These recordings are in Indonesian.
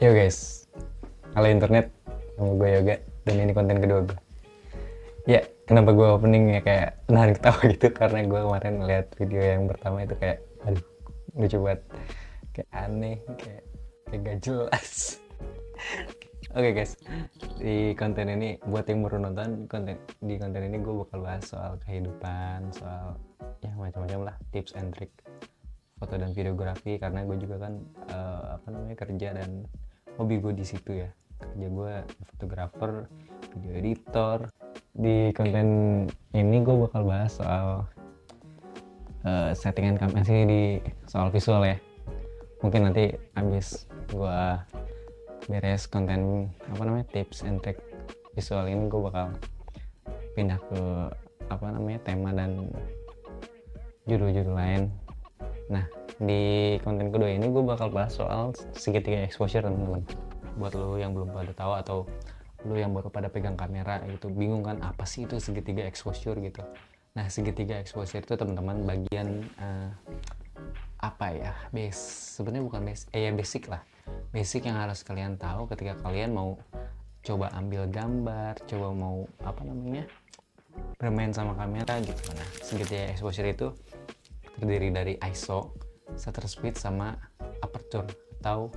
Yo guys, halo internet, nama gue Yoga dan ini konten kedua gue. Ya, kenapa gue opening ya kayak nahan ketawa gitu karena gue kemarin ngeliat video yang pertama itu kayak, aduh, lucu banget, kayak aneh, kayak gak jelas. Oke guys, di konten ini buat yang baru nonton di konten ini gue bakal bahas soal kehidupan, soal ya macam-macam lah, tips and trick foto dan videografi karena gue juga kan kerja dan hobi gue di situ ya, kerja gue fotografer, video editor. Di konten ini gue bakal bahas soal settingan kamera sih, di soal visual ya. Mungkin nanti habis gue beres konten tips and trick visual ini, gue bakal pindah ke tema dan judul-judul lain. Nah, di konten kedua ini gue bakal bahas soal segitiga exposure, teman-teman. Buat lo yang belum pada tahu atau lo yang baru pada pegang kamera gitu, bingung kan apa sih itu segitiga exposure gitu. Nah, segitiga exposure itu teman-teman bagian sebenarnya bukan basic lah. Basic yang harus kalian tahu ketika kalian mau coba ambil gambar, coba mau bermain sama kamera gitu. Nah, segitiga exposure itu terdiri dari ISO, shutter speed, sama aperture atau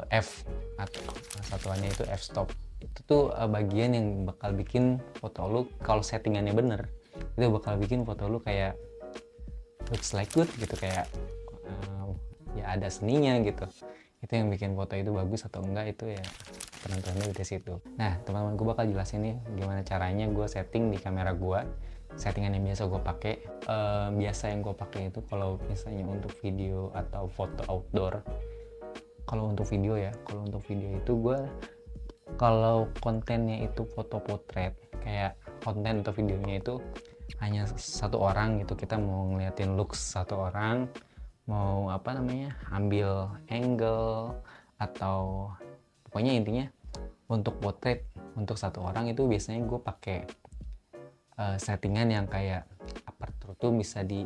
f, atau satuannya itu f-stop. Itu tuh bagian yang bakal bikin foto lu, kalau settingannya bener, itu bakal bikin foto lu kayak looks like good gitu, kayak ya ada seninya gitu. Itu yang bikin foto itu bagus atau enggak, itu ya penentuannya di situ. Nah, teman-teman, gue bakal jelasin nih gimana caranya gue setting di kamera gue. Settingan yang biasa gue pakai, yang gue pakai itu kalau misalnya untuk video atau foto outdoor. Kalau untuk video itu gue, kalau kontennya itu foto potret, kayak konten atau videonya itu hanya satu orang gitu, kita mau ngeliatin looks satu orang, mau ambil angle, atau pokoknya intinya untuk potret untuk satu orang, itu biasanya gue pakai settingan yang kayak aperture tuh bisa di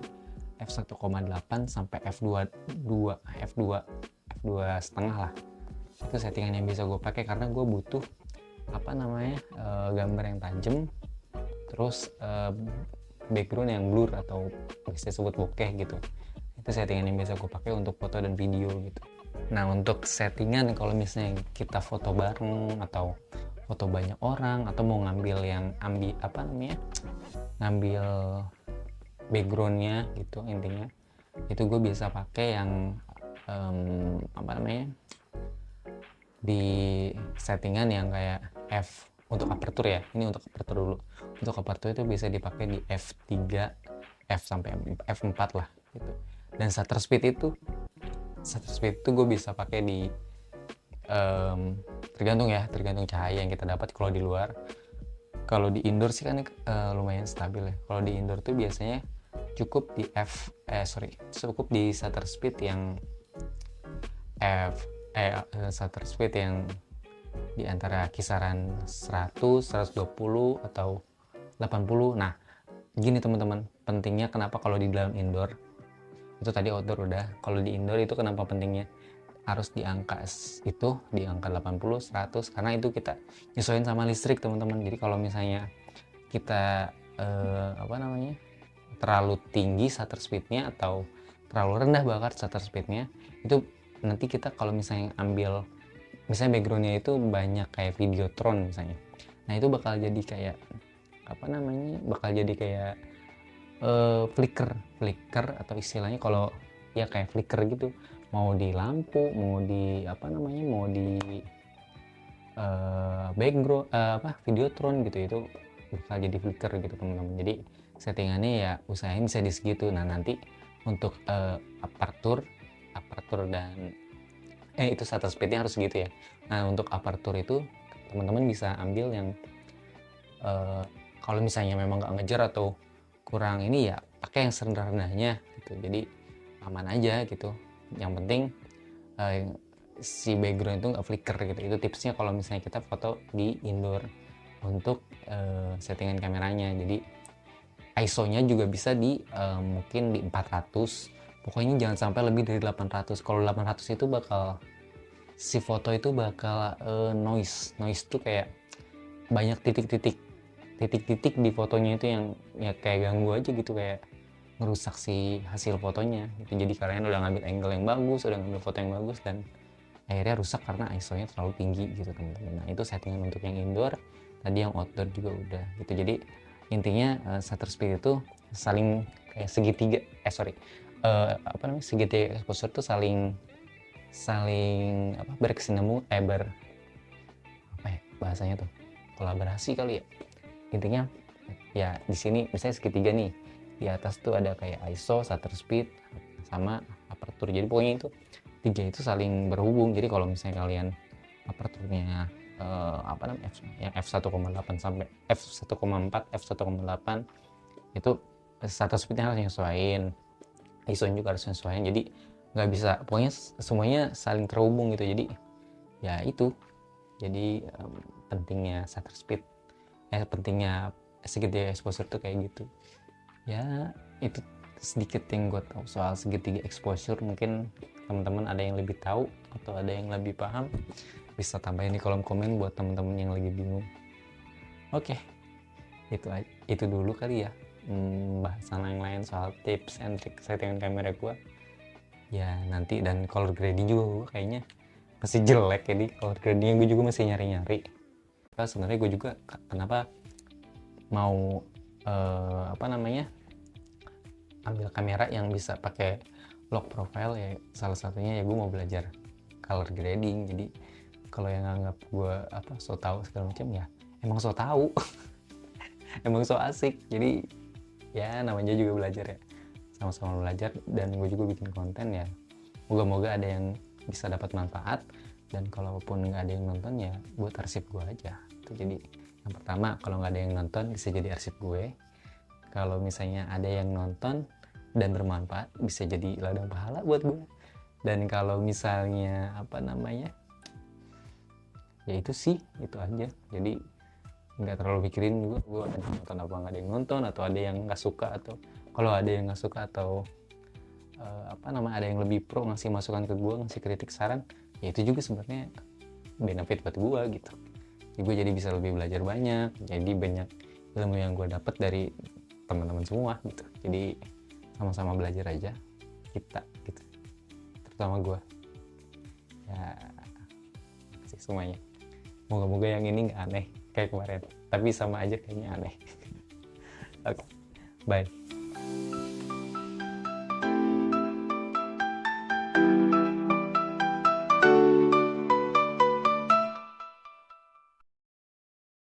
f1,8 sampai f2 setengah lah. Itu settingan yang bisa gue pakai karena gue butuh gambar yang tajam, terus background yang blur atau bisa disebut bokeh gitu. Itu settingan yang biasa gue pakai untuk foto dan video gitu. Nah, untuk settingan kalau misalnya kita foto bareng atau foto banyak orang, atau mau ngambil ngambil backgroundnya gitu, intinya itu gue biasa pakai yang di settingan yang kayak f untuk aperture ya. Ini untuk aperture dulu. Untuk aperture itu bisa dipakai di f3, f sampai f4 lah gitu. Dan shutter speed itu gue bisa pakai di tergantung cahaya yang kita dapat. Kalau di luar, kalau di indoor sih kan lumayan stabil ya. Kalau di indoor tuh biasanya cukup di shutter speed yang shutter speed yang di antara kisaran 100, 120 atau 80. Nah, gini teman-teman, pentingnya kenapa kalau di dalam indoor, itu tadi outdoor udah, kalau di indoor itu kenapa pentingnya harus di angka 80, 100, karena itu kita nyesuaiin sama listrik, teman-teman. Jadi kalau misalnya kita terlalu tinggi shutter speednya atau terlalu rendah bahkan shutter speednya, itu nanti kita kalau misalnya ambil backgroundnya itu banyak kayak Videotron misalnya, nah itu bakal jadi kayak flicker atau istilahnya kalau ya kayak flicker gitu, mau di lampu, mau di background Videotron gitu, itu bakal jadi flicker gitu teman-teman. Jadi settingannya ya usahain bisa di segitu. Nah, nanti untuk aperture dan itu shutter speednya harus segitu ya. Nah, untuk aperture itu teman-teman bisa ambil yang kalau misalnya memang nggak ngejar atau kurang ini, ya pakai yang serendah-rendahnya gitu, jadi aman aja gitu. Yang penting si background itu nggak flicker gitu. Itu tipsnya kalau misalnya kita foto di indoor untuk settingan kameranya. Jadi ISO nya juga bisa di mungkin di 400, pokoknya jangan sampai lebih dari 800. Kalau 800 itu bakal si foto itu bakal noise tuh kayak banyak titik-titik di fotonya itu yang ya kayak ganggu aja gitu, kayak ngerusak si hasil fotonya gitu. Jadi kalian udah ngambil angle yang bagus, udah ngambil foto yang bagus, dan akhirnya rusak karena ISO-nya terlalu tinggi gitu teman-teman. Nah itu settingan untuk yang indoor. Tadi yang outdoor juga udah gitu. Jadi intinya shutter speed itu saling kayak segitiga segitiga exposure tuh saling apa berkesinambung apa ya bahasanya tuh, kolaborasi kali ya. Intinya ya di sini misalnya segitiga nih, di atas tuh ada kayak ISO, shutter speed, sama aperture. Jadi pokoknya itu tiga itu saling berhubung. Jadi kalau misalnya kalian aperturnya yang f1,8 sampai f1,4 f1,8 itu shutter speednya harus nyesuaiin, ISO juga harus nyesuaiin. Jadi nggak bisa, pokoknya semuanya saling terhubung gitu. Jadi ya itu, jadi pentingnya shutter speed, pentingnya segitiga exposure tuh kayak gitu ya. Itu sedikit yang gue tahu soal segitiga exposure. Mungkin teman-teman ada yang lebih tahu atau ada yang lebih paham, bisa tambahin di kolom komen buat teman-teman yang lagi bingung. Oke, itu dulu kali ya bahasan yang lain soal tips and trick settingan kamera gue ya nanti. Dan color grading juga gue kayaknya masih jelek, jadi color grading gue juga masih nyari-nyari. Sebenarnya gue juga kenapa mau ambil kamera yang bisa pakai lock profile ya, salah satunya ya gue mau belajar color grading. Jadi kalau yang anggap gue so tahu segala macam, ya emang so tahu emang so asik. Jadi ya namanya juga belajar ya, sama-sama belajar. Dan gue juga bikin konten ya, moga-moga ada yang bisa dapat manfaat. Dan kalaupun nggak ada yang nonton ya buat arsip gue aja itu. Jadi yang pertama, kalau nggak ada yang nonton bisa jadi arsip gue. Kalau misalnya ada yang nonton dan bermanfaat, bisa jadi ladang pahala buat gue. Dan kalau misalnya ya itu sih, itu aja. Jadi nggak terlalu pikirin gue ada yang nonton apa nggak ada yang nonton, atau ada yang nggak suka, atau kalau ada yang nggak suka, atau ada yang lebih pro ngasih masukan ke gue, ngasih kritik, saran, ya itu juga sebenarnya benefit buat gue gitu. Jadi gue jadi bisa lebih belajar banyak, jadi banyak ilmu yang gue dapat dari teman-teman semua gitu. Jadi sama-sama belajar aja kita gitu, terutama gue ya. Kasih semuanya, moga-moga yang ini nggak aneh kayak kemarin, tapi sama aja kayaknya aneh. Oke, bye.